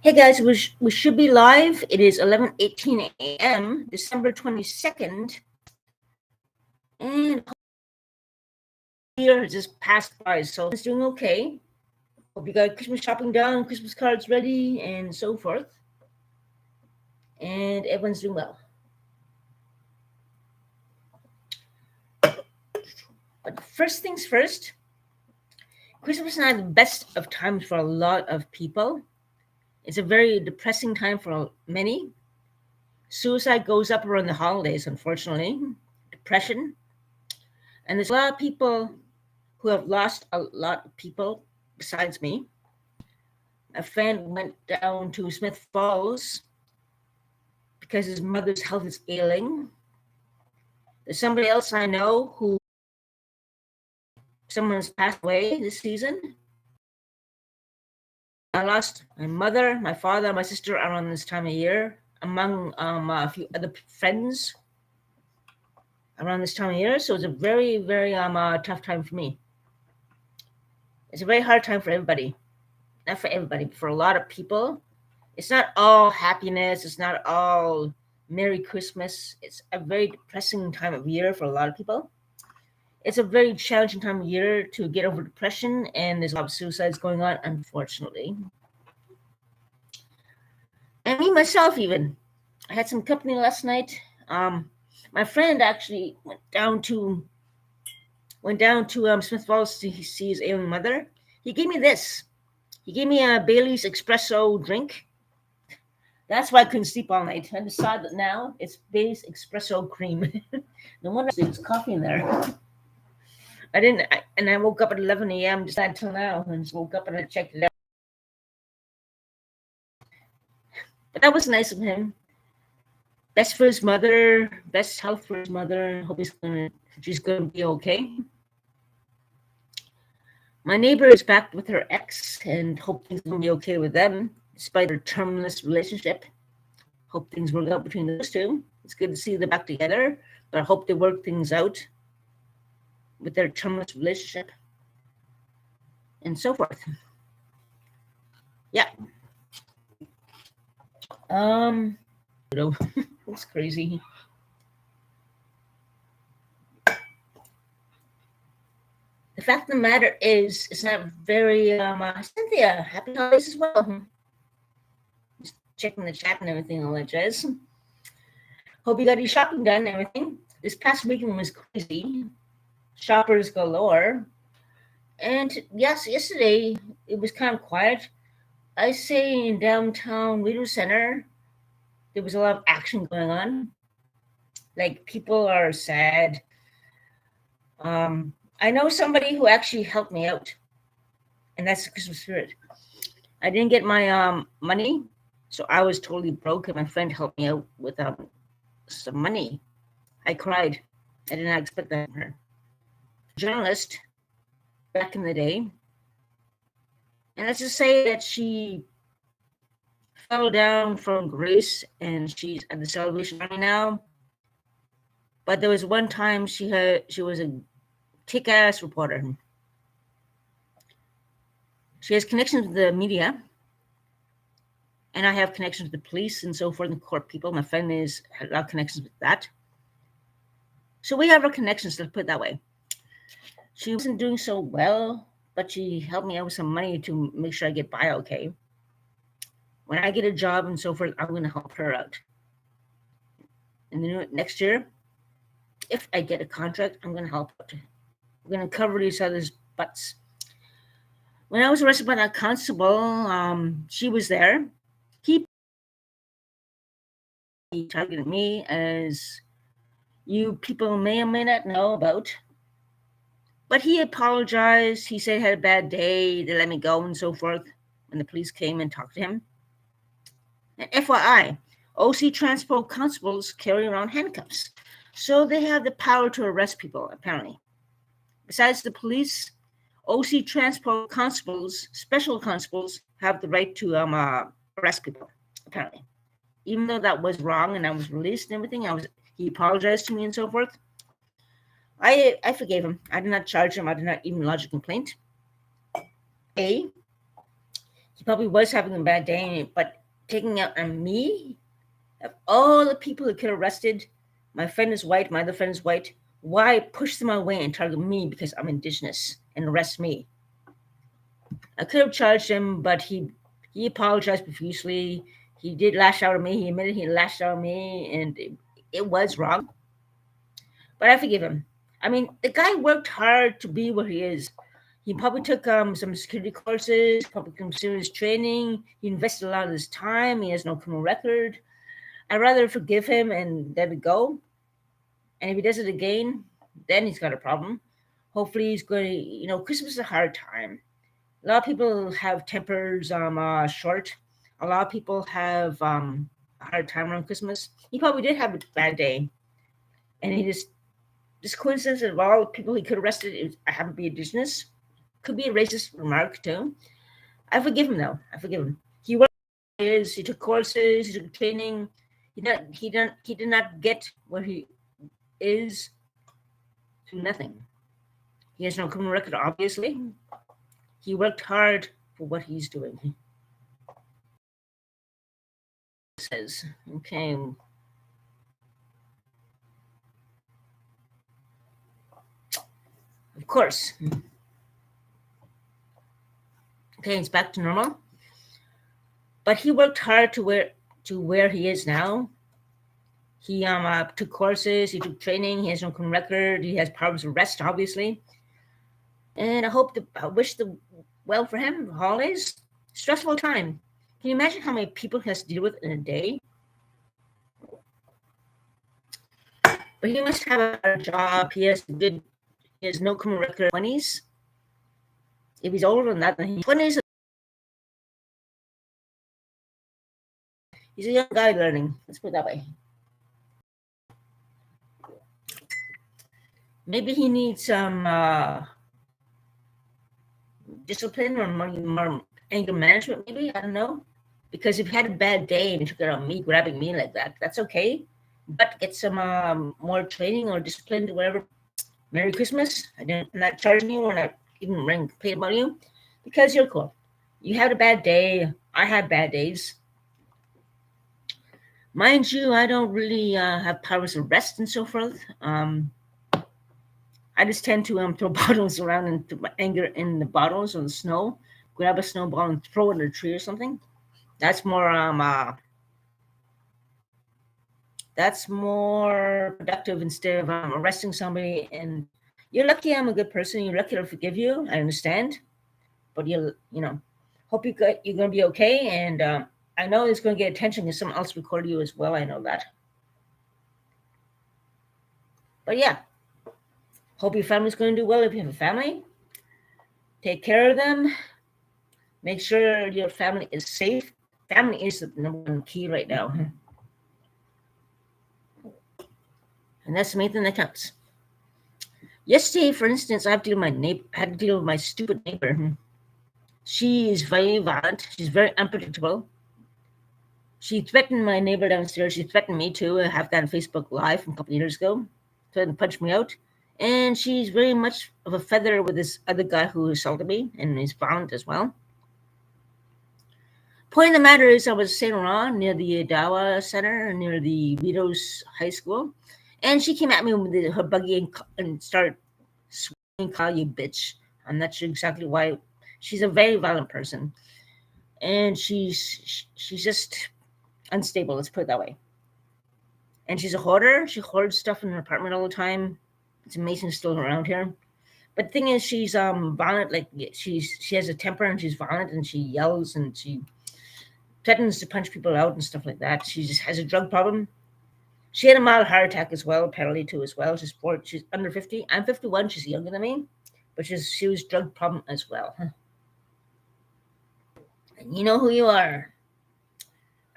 Hey guys, we should be live. It is 11:18 a.m., December 22nd, and year has just passed by, so it's doing okay. Hope you got Christmas shopping done, Christmas cards ready, and so forth. And everyone's doing well. But first things first, Christmas is not the best of times for a lot of people. It's a very depressing time for many. Suicide goes up around the holidays, unfortunately. Depression. And there's a lot of people who have lost a lot of people besides me. A friend went down to Smith Falls because his mother's health is ailing. There's somebody else I know who someone's passed away this season. I lost my mother, my father, my sister around this time of year, among a few other friends around this time of year. So it's a very, very tough time for me. It's a very hard time for everybody. Not for everybody, but for a lot of people. It's not all happiness. It's not all Merry Christmas. It's a very depressing time of year for a lot of people. It's a very challenging time of year to get over depression, and there's a lot of suicides going on, unfortunately. And me, myself, even. I had some company last night. My friend actually went down to Smith Falls to see his ailing mother. He gave me this. He gave me a Bailey's espresso drink. That's why I couldn't sleep all night. I decided that now it's Bailey's espresso cream. No wonder there's coffee in there. I woke up at 11 a.m. just until now, and just woke up and I checked it out. But that was nice of him. Best for his mother, best health for his mother. Hope she's gonna be okay. My neighbor is back with her ex, and hope things will be okay with them, despite their terminless relationship. Hope things work out between those two. It's good to see them back together, but I hope they work things out with their terminless relationship and so forth. Yeah. It's crazy. The fact of the matter is, it's not very, Cynthia, happy holidays as well. Just checking the chat and everything, I'll let Jez. Hope you got your shopping done and everything. This past weekend was crazy. Shoppers galore. And yes, yesterday it was kind of quiet. I say in downtown Rideau Center, there was a lot of action going on. Like, people are sad. I know somebody who actually helped me out, and that's the Christmas spirit. I didn't get my money, so I was totally broke, and my friend helped me out with some money. I cried. I did not expect that from her. Journalist back in the day, and let's just say that she fell down from grace, and she's at the Salvation Army now. But there was one time she was a kick-ass reporter. She has connections with the media, and I have connections with the police and so forth, and court people. My friend had a lot of connections with that. So we have our connections, let's put it that way. She wasn't doing so well, but she helped me out with some money to make sure I get by okay. When I get a job and so forth, I'm going to help her out. And then next year, if I get a contract, I'm going to help out. We're going to cover each other's butts. When I was arrested by that constable, she was there. He targeted me, as you people may or may not know about. But he apologized. He said he had a bad day. They let me go and so forth when the police came and talked to him. And FYI, OC Transport constables carry around handcuffs, so they have the power to arrest people, apparently. Besides the police, OC Transport constables, special constables, have the right to arrest people, apparently. Even though that was wrong and I was released and everything, he apologized to me and so forth. I forgave him. I did not charge him. I did not even lodge a complaint. He probably was having a bad day, but taking out on me, of all the people who could have arrested, my friend is white, my other friend is white. Why push them away and target me because I'm Indigenous and arrest me? I could have charged him, but he apologized profusely. He did lash out at me. He admitted he lashed out at me, and it was wrong. But I forgive him. I mean, the guy worked hard to be where he is. He probably took some security courses, probably some serious training. He invested a lot of his time. He has no criminal record. I'd rather forgive him and let it go. And if he does it again, then he's got a problem. Hopefully he's going to, Christmas is a hard time. A lot of people have tempers short. A lot of people have a hard time around Christmas. He probably did have a bad day. And he just, this coincidence of all the people he could have arrested happen to be Indigenous. Could be a racist remark too. I forgive him though. I forgive him. He worked. He took courses. He took training. He did not get where he is through nothing. He has no criminal record, obviously. He worked hard for what he's doing. It says, okay. Of course. Okay, it's back to normal. But he worked hard to where he is now. He took courses, he took training, he has no criminal record, he has powers of arrest, obviously. And I wish the well for him. Holidays, stressful time. Can you imagine how many people he has to deal with in a day? But he must have a job. He has no criminal record. 20s. If he's older than that, then he's 20s. He's a young guy learning. Let's put it that way. Maybe he needs some discipline or more anger management, maybe. I don't know. Because if he had a bad day and he took it on me, grabbing me like that, that's okay. But get some more training or discipline or whatever. Merry Christmas. I'm not charging you or not even complain about you because you're cool. You had a bad day. I have bad days. Mind you, I don't really have powers of arrest and so forth. I just tend to throw bottles around and put my anger in the bottles or the snow, grab a snowball and throw it in a tree or something. That's more productive instead of arresting somebody. And you're lucky I'm a good person. You're lucky to forgive you. I understand, but hope you're going to be okay. And I know it's going to get attention because someone else recorded you as well. I know that. But yeah, hope your family's going to do well. If you have a family, take care of them. Make sure your family is safe. Family is the number one key right now. And that's the main thing that counts. Yesterday, for instance, I had to deal with my stupid neighbor. She is very violent. She's very unpredictable. She threatened my neighbor downstairs. She threatened me too. I have that on Facebook Live from a couple of years ago. Threatened to punch me out. And she's very much of a feather with this other guy who assaulted me and is violent as well. Point of the matter is I was sitting around near the Adawa Center, near the Ritos High School. And she came at me with her buggy and started swinging, call you bitch. I'm not sure exactly why. She's a very violent person. And she's just unstable, let's put it that way. And she's a hoarder. She hoards stuff in her apartment all the time. It's amazing she's still around here. But the thing is, she's violent. Like she has a temper and she's violent and she yells and she threatens to punch people out and stuff like that. She just has a drug problem. She had a mild heart attack as well, apparently too as well. She's under 50. I'm 51. She's younger than me, but she was drug problem as well. And you know who you are.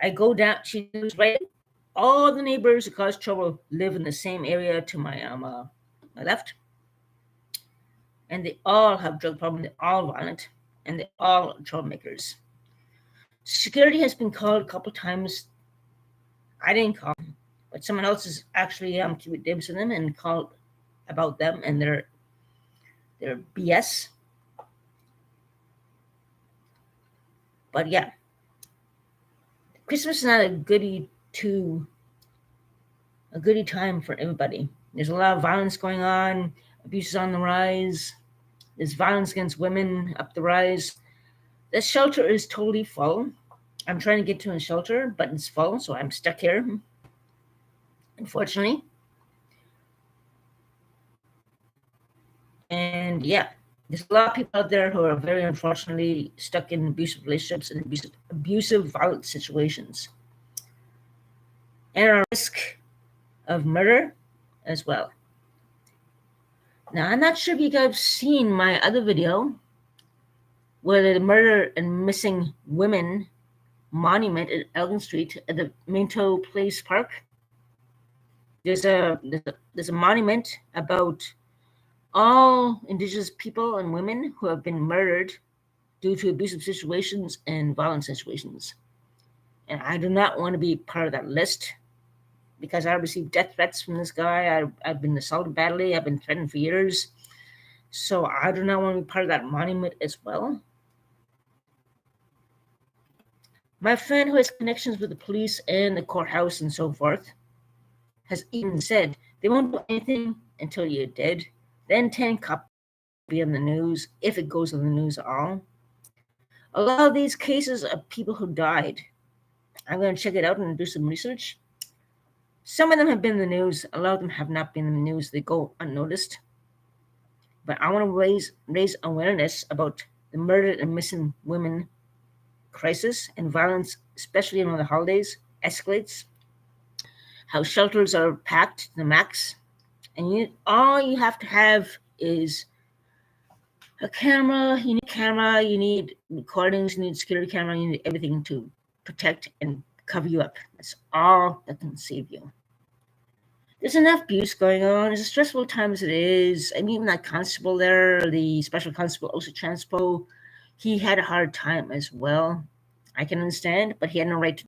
I go down. She was right. All the neighbors who cause trouble live in the same area to my my left, and they all have drug problem. They're all violent, and they're all troublemakers. Security has been called a couple times. I didn't call, but someone else is actually keeping dibs on them and called about them and their BS. But yeah, Christmas is not a goody time for everybody. There's a lot of violence going on, abuse is on the rise, there's violence against women up the rise. The shelter is totally full. I'm trying to get to a shelter, but it's full, so I'm stuck here, unfortunately. And yeah, there's a lot of people out there who are very unfortunately stuck in abusive relationships and abusive violent situations, and are at risk of murder as well. Now, I'm not sure if you guys have seen my other video where the murder and missing women monument at Elgin Street at the Minto Place Park. There's a monument about all Indigenous people and women who have been murdered due to abusive situations and violent situations. And I do not want to be part of that list because I received death threats from this guy. I've been assaulted badly. I've been threatened for years. So I do not want to be part of that monument as well. My friend who has connections with the police and the courthouse and so forth has even said they won't do anything until you're dead. Then 10 cops will be on the news, if it goes on the news at all. A lot of these cases of people who died, I'm going to check it out and do some research. Some of them have been in the news. A lot of them have not been in the news. They go unnoticed. But I want to raise awareness about the murdered and missing women crisis and violence, especially around the holidays, escalates. How shelters are packed to the max. And all you have to have is a camera. You need recordings, you need security camera, you need everything to protect and cover you up. That's all that can save you. There's enough abuse going on. It's a stressful time as it is. I mean, even that constable there, the special constable, Osa Transpo, he had a hard time as well. I can understand, but he had no right to